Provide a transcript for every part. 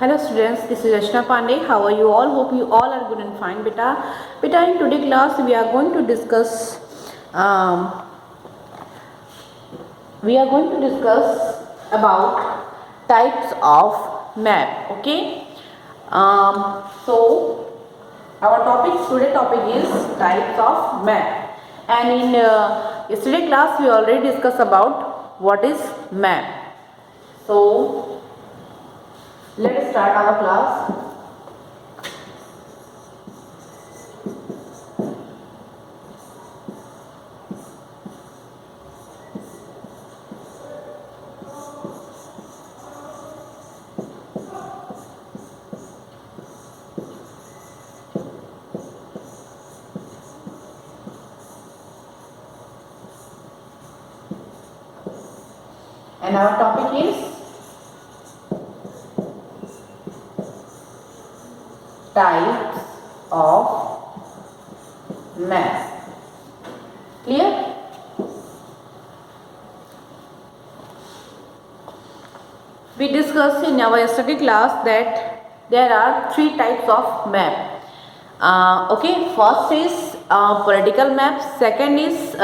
Hello students, this is Rachna Pandey. How are you all? Hope you all are good and fine, beta. Beta, in today class we are going to discuss about types of map. Okay. So our today topic is types of map, and in yesterday class we already discussed about what is map. So let us start our class. And our topic is types of map. Clear? We discussed in our yesterday class that there are three types of map. Okay, first is political map, second is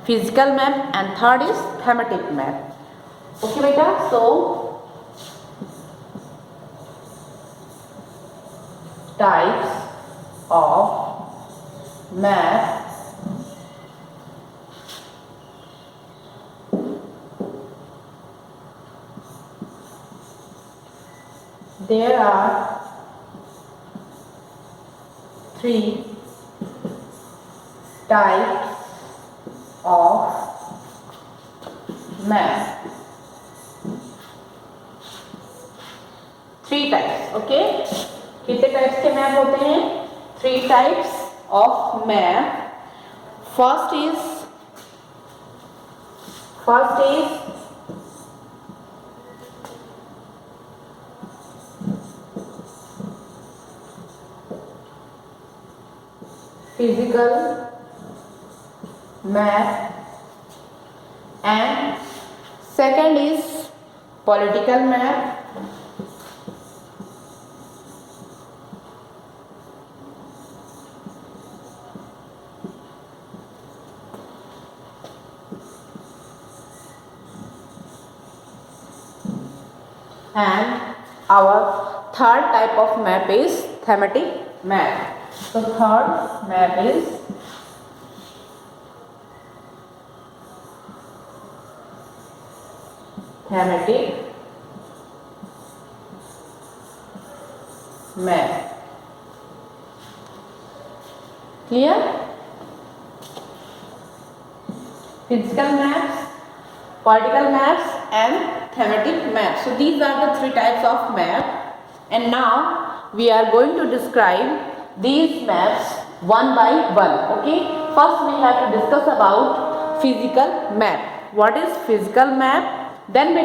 physical map, and third is thematic map. Okay, beta. So types of map there are three types of map. Three types. Okay, कितने types के map होते हैं? Three types of map. First is physical map and second is political map. And our third type of map is thematic map. So third map is thematic map. Clear? Physical maps, political maps and thematic map. So these are the three types of map, and now we are going to describe these maps one by one. Okay, first we have to discuss about physical map. What is physical map? Then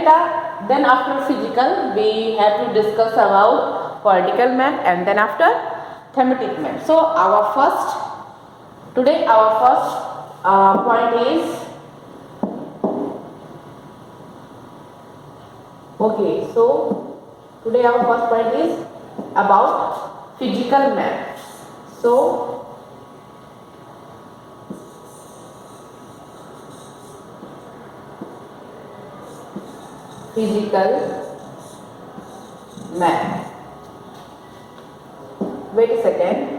after physical we have to discuss about political map, and then after thematic map. So our first point is okay, so today our first point is about physical map. So physical map. Wait a second.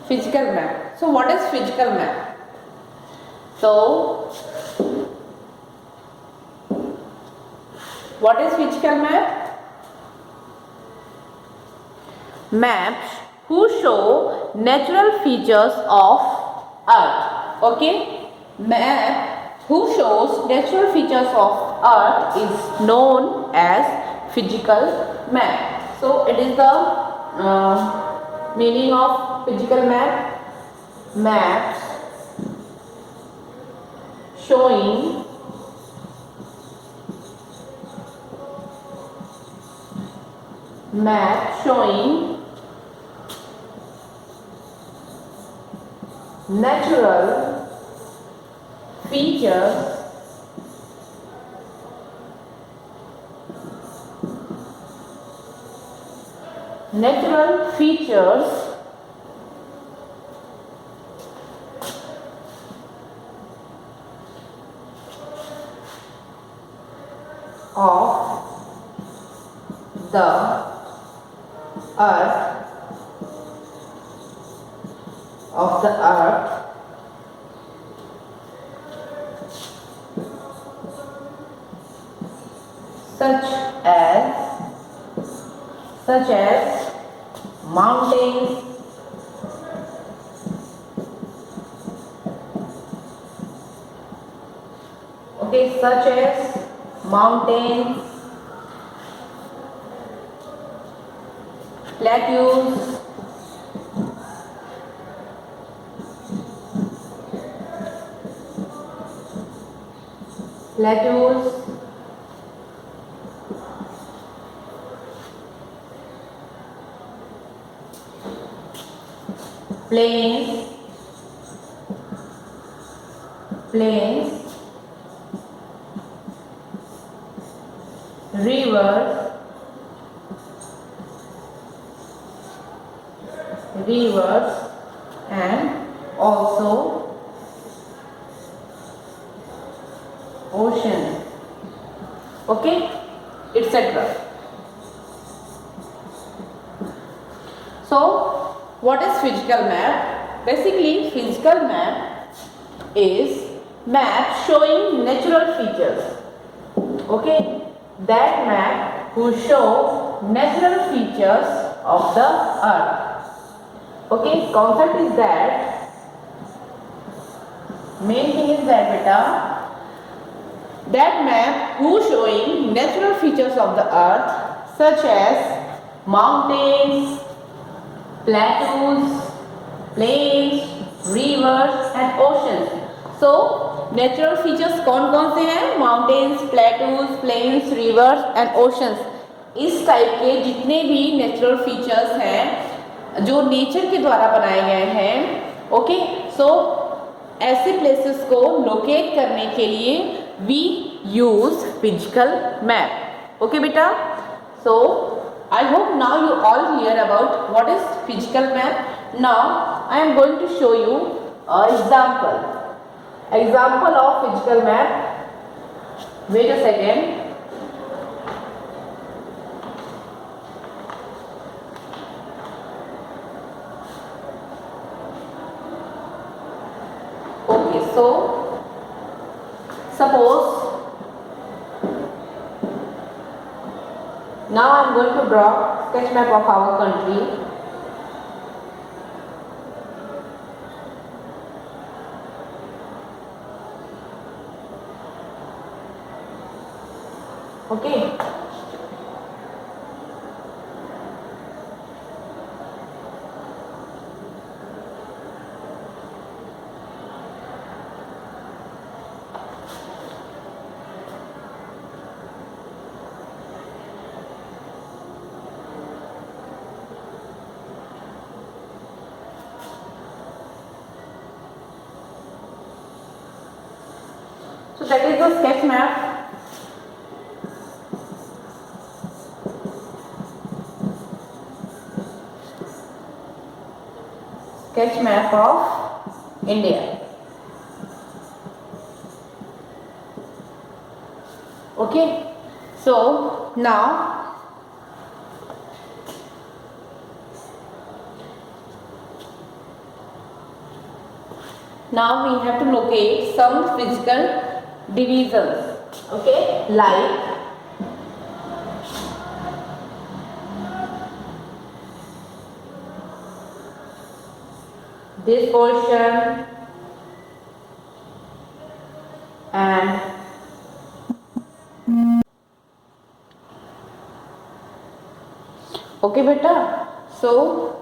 Physical map. So what is physical map? So what is physical map? Maps who show natural features of Earth. Okay, map who shows natural features of Earth is known as physical map. So it is the meaning of physical map. Maps showing map showing natural features of the earth such as mountains, okay, such as mountains, plateaus, plains, rivers and also ocean, okay, etc. So what is physical map? Basically physical map is map showing natural features, okay, that map will show natural features of the earth. Okay, concept is that, main thing is that beta, that map who showing natural features of the earth such as mountains, plateaus, plains, rivers and oceans. So natural features कौन कौन से हैं? Mountains, plateaus, plains, rivers and oceans. इस type के जितने भी natural features हैं जो नेचर के द्वारा बनाए गए हैं, ओके, सो ऐसे प्लेसेस को लोकेट करने के लिए we use physical map. Okay बेटा, so I hope now you all clear about what is physical map. Now I am going to show you an example of physical map. Wait a second. Okay, so suppose now I am going to draw sketch map of our country. Okay. So that is the sketch map. Sketch map of India. Okay, so now we have to locate some physical divisions, okay, like this portion and okay beta, so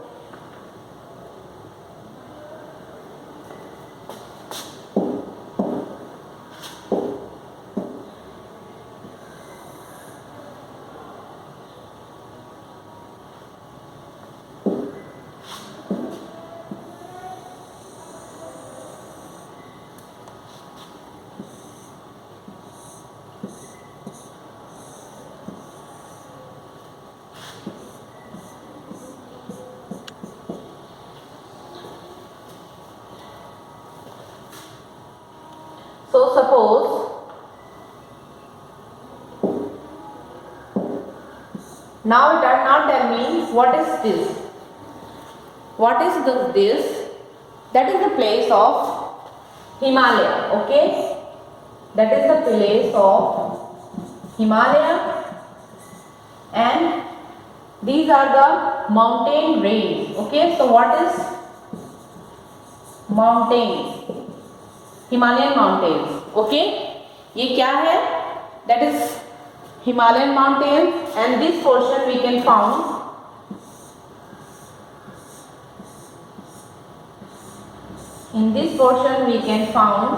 Now tell me, what is this? What is this? That is the place of Himalaya. Okay, that is the place of Himalaya, and these are the mountain range. Okay, so what is mountains? Himalayan mountains. Okay, ये क्या है? That is Himalayan mountains, and this portion we can found in this portion we can found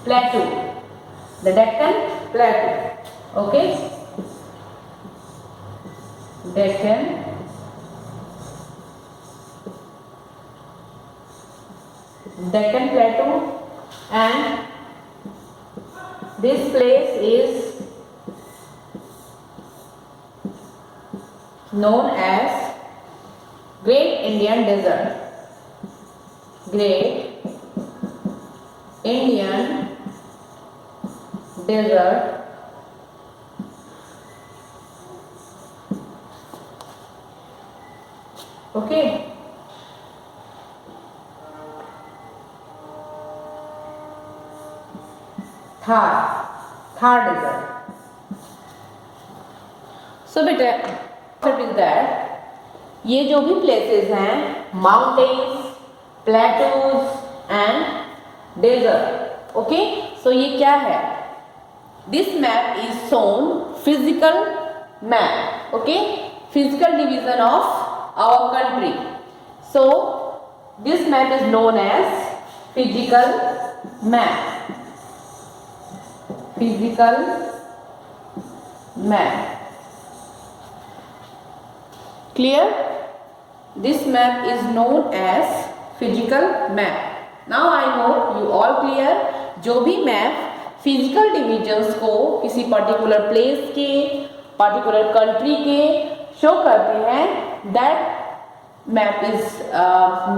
plateau, the Deccan plateau. Okay, Deccan plateau, and this place is known as Great Indian Desert. Great Indian Desert. Okay. Thar desert. So बेटा what is that? ये जो भी places हैं, mountains, plateaus and desert. Okay, so ये क्या है? This map is shown physical map. Okay, physical division of our country. So this map is known as physical map. Physical map. Clear? This map is known as physical map. Now I hope you all clear. जो भी map physical divisions को किसी particular place के, particular country के show करते हैं, that map is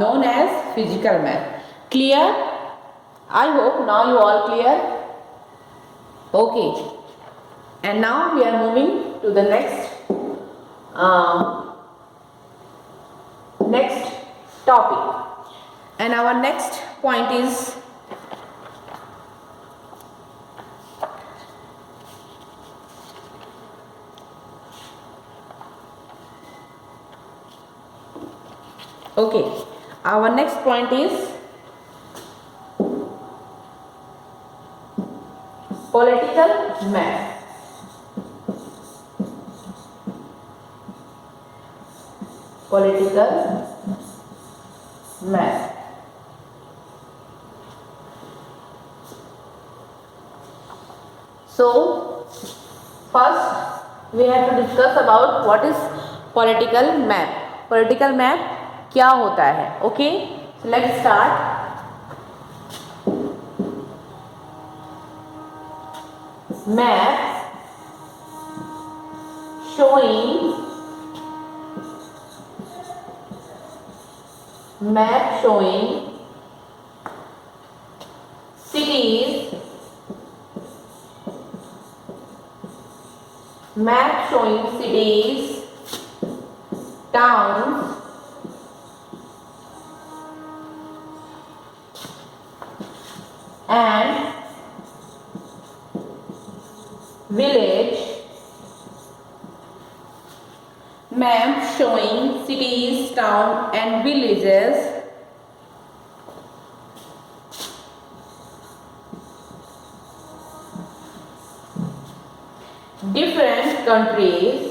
known as physical map. Clear? I hope now you all clear. Okay, and now we are moving to the next topic, and our next point is okay. Our next point is political map. Political map. So first we have to discuss about what is political map. Political map क्या होता है? Okay, so let's start. Map showing cities, towns, and village. Map showing cities, towns and villages different countries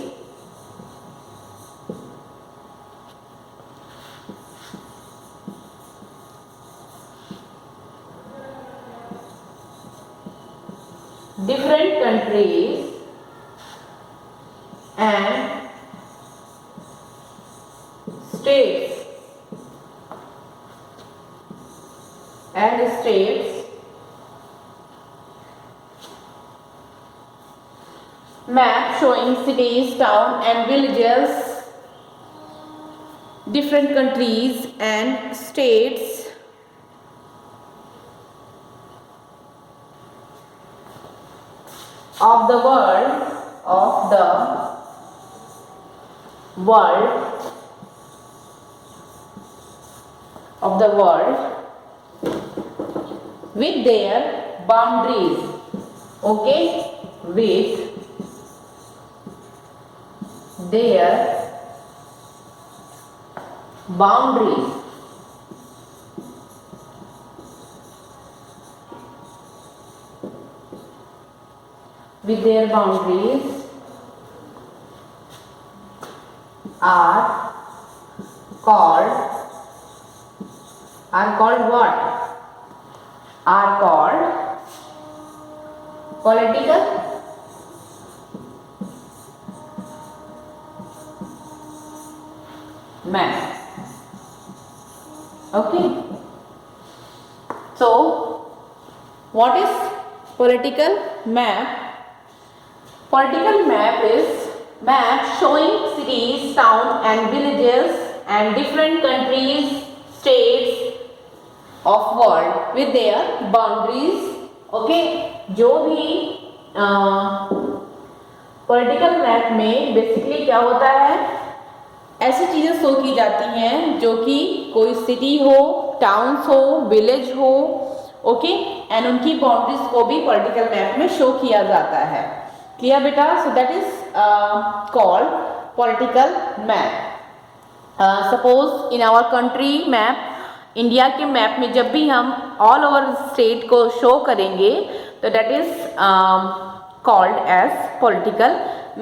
and states map showing cities, towns and villages, different countries and states of the world of the world with their boundaries. Okay, with their boundaries. With their boundaries are called what? Are called political map. Okay, so what is political map? Political map is map showing cities, towns and villages and different countries, states of world with their boundaries. Okay, जो भी political map में basically क्या होता है, ऐसी चीज़ें show की जाती हैं जो कि कोई सिटी हो, टाउन्स हो, विलेज हो, ओके, एंड उनकी बाउंड्रीज को भी पॉलिटिकल मैप में शो किया जाता है. क्लियर बेटा? So that is called political map. Suppose in our country map, India के मैप में जब भी हम ऑल ओवर स्टेट को शो करेंगे तो that is called as political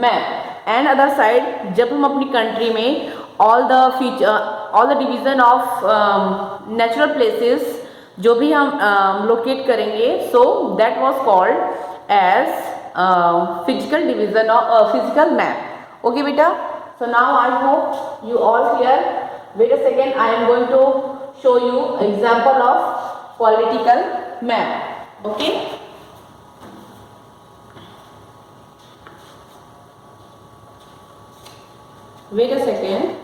map. And other side जब हम अपनी कंट्री में all the division of natural places जो भी हम लोकेट करेंगे, so that was called as physical division of physical map. Okay बेटा? So now I hope you all clear. Wait a second, I am going to show you example of political map. Okay, wait a second.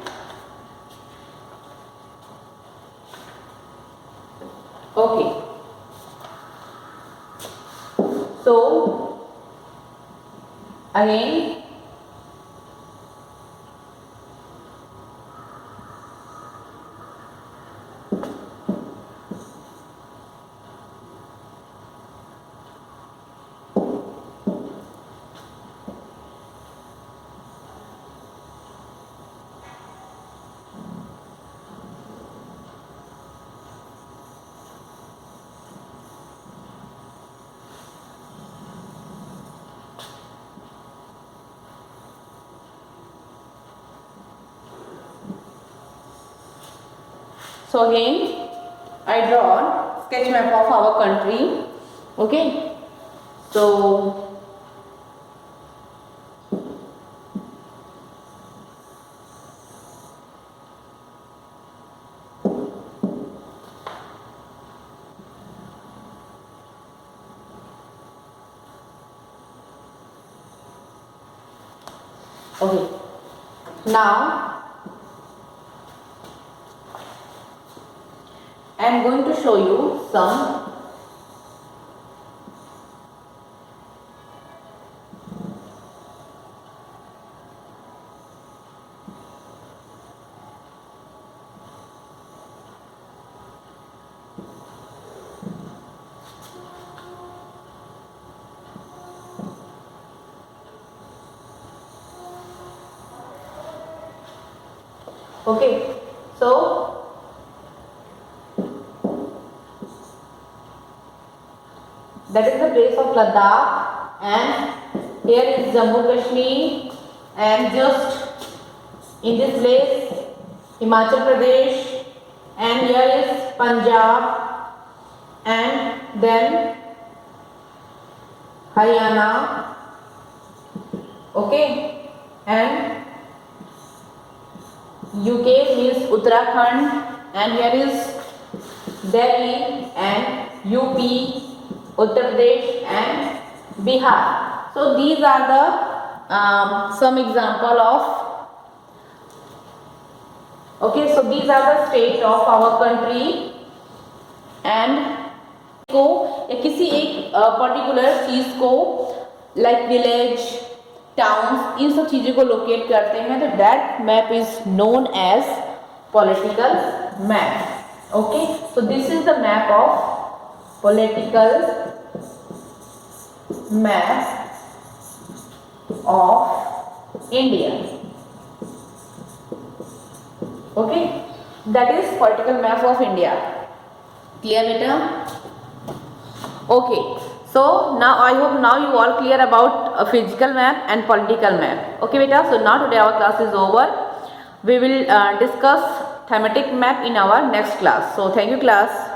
Okay, so again so again I draw sketch map of our country. Okay, so okay, now I am going to show you some okay, so that is the place of Ladakh, and here is Jammu Kashmir, and just in this place Himachal Pradesh, and here is Punjab, and then Haryana. Okay, and UK means Uttarakhand, and here is Delhi and UP, Uttar Pradesh and Bihar. So these are the some example of, okay, so these are the state of our country. and को या किसी एक particular चीज़ को like village, towns, इन सब चीज़ों को locate करते हैं, तो that map is known as political map. Okay, so this is the map of political map of India. Okay, that is political map of India. Clear beta? Okay, so now I hope now you all clear about a physical map and political map. Okay beta, so now today our class is over. We will discuss thematic map in our next class. So thank you class.